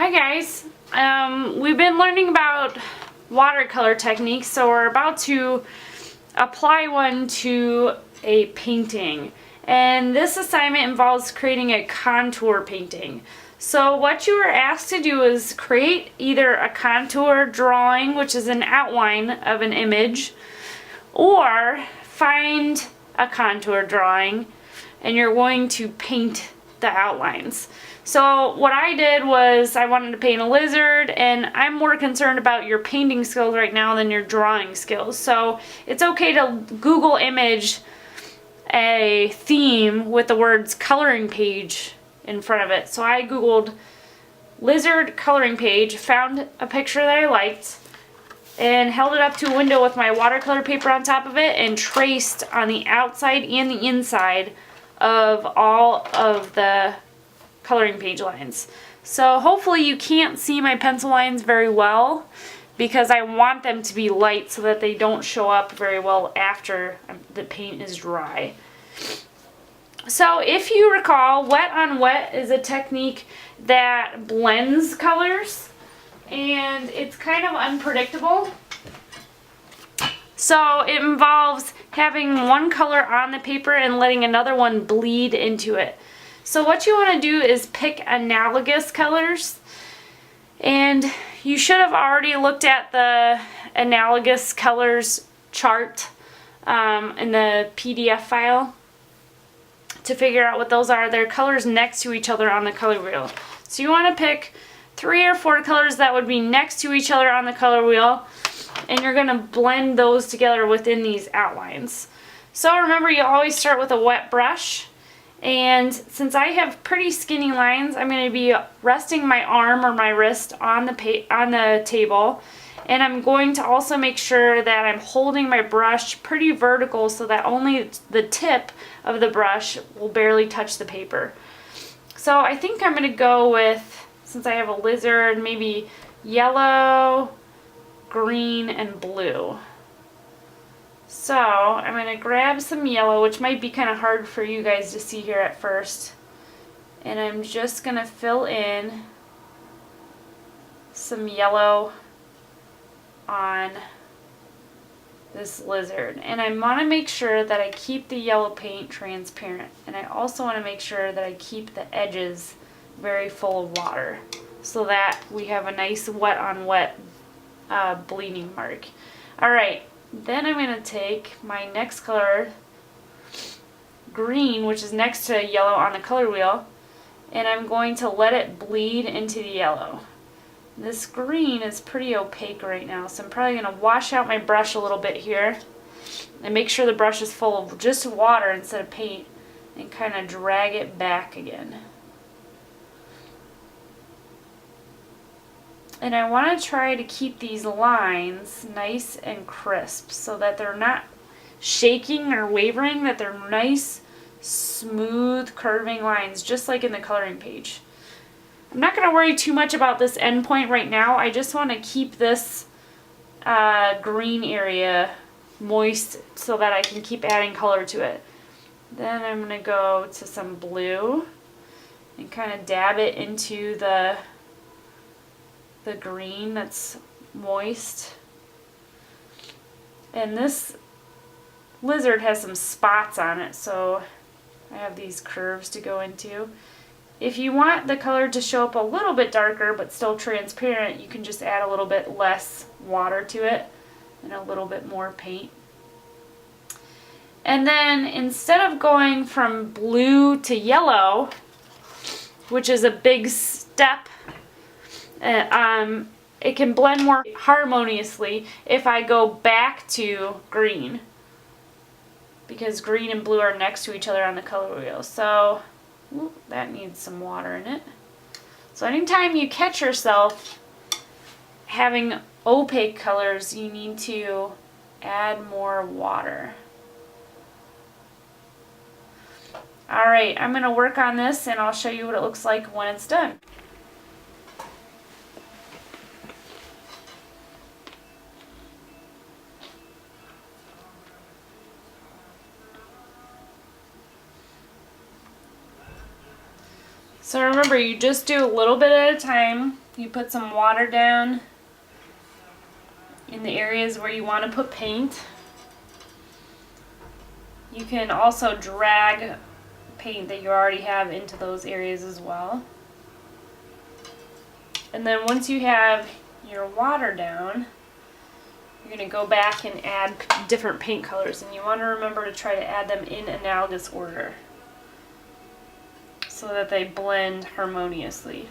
Hi guys, we've been learning about watercolor techniques, so we're about to apply one to a painting. And this assignment involves creating a contour painting. So what you are asked to do is create either a contour drawing, which is an outline of an image, or find a contour drawing and you're going to paint the outlines. So what I did was I wanted to paint a lizard, and I'm more concerned about your painting skills right now than your drawing skills. So it's okay to Google image a theme with the words coloring page in front of it. So I Googled lizard coloring page, found a picture that I liked, and held it up to a window with my watercolor paper on top of it and traced on the outside and the inside of all of the coloring page lines. So hopefully you can't see my pencil lines very well because I want them to be light so that they don't show up very well after the paint is dry. So if you recall, wet on wet is a technique that blends colors and it's kind of unpredictable. So it involves having one color on the paper and letting another one bleed into it. So what you want to do is pick analogous colors, and you should have already looked at the analogous colors chart in the PDF file to figure out what those are. They're colors next to each other on the color wheel. So you want to pick 3 or 4 colors that would be next to each other on the color wheel, and you're going to blend those together within these outlines. So remember, you always start with a wet brush. And since I have pretty skinny lines, I'm going to be resting my arm or my wrist on the table, and I'm going to also make sure that I'm holding my brush pretty vertical so that only the tip of the brush will barely touch the paper. So I think I'm going to go with, since I have a lizard, maybe yellow, green, and blue. So I'm going to grab some yellow, which might be kind of hard for you guys to see here at first. And I'm just going to fill in some yellow on this lizard. And I want to make sure that I keep the yellow paint transparent. And I also want to make sure that I keep the edges very full of water so that we have a nice wet on wet bleeding mark. Alright. Then I'm going to take my next color, green, which is next to yellow on the color wheel, and I'm going to let it bleed into the yellow. This green is pretty opaque right now, so I'm probably going to wash out my brush a little bit here and make sure the brush is full of just water instead of paint, and kind of drag it back again. And I want to try to keep these lines nice and crisp so that they're not shaking or wavering, that they're nice, smooth, curving lines, just like in the coloring page. I'm not going to worry too much about this end point right now. I just want to keep this green area moist so that I can keep adding color to it. Then I'm going to go to some blue and kind of dab it into the green that's moist. And this lizard has some spots on it, so I have these curves to go into. If you want the color to show up a little bit darker but still transparent, you can just add a little bit less water to it and a little bit more paint. And then instead of going from blue to yellow, which is a big step, it can blend more harmoniously if I go back to green, because green and blue are next to each other on the color wheel. So that needs some water in it. So anytime you catch yourself having opaque colors, you need to add more water. Alright, I'm going to work on this and I'll show you what it looks like when it's done. So remember, you just do a little bit at a time. You put some water down in the areas where you want to put paint. You can also drag paint that you already have into those areas as well. And then once you have your water down, you're going to go back and add different paint colors. And you want to remember to try to add them in analogous order so that they blend harmoniously.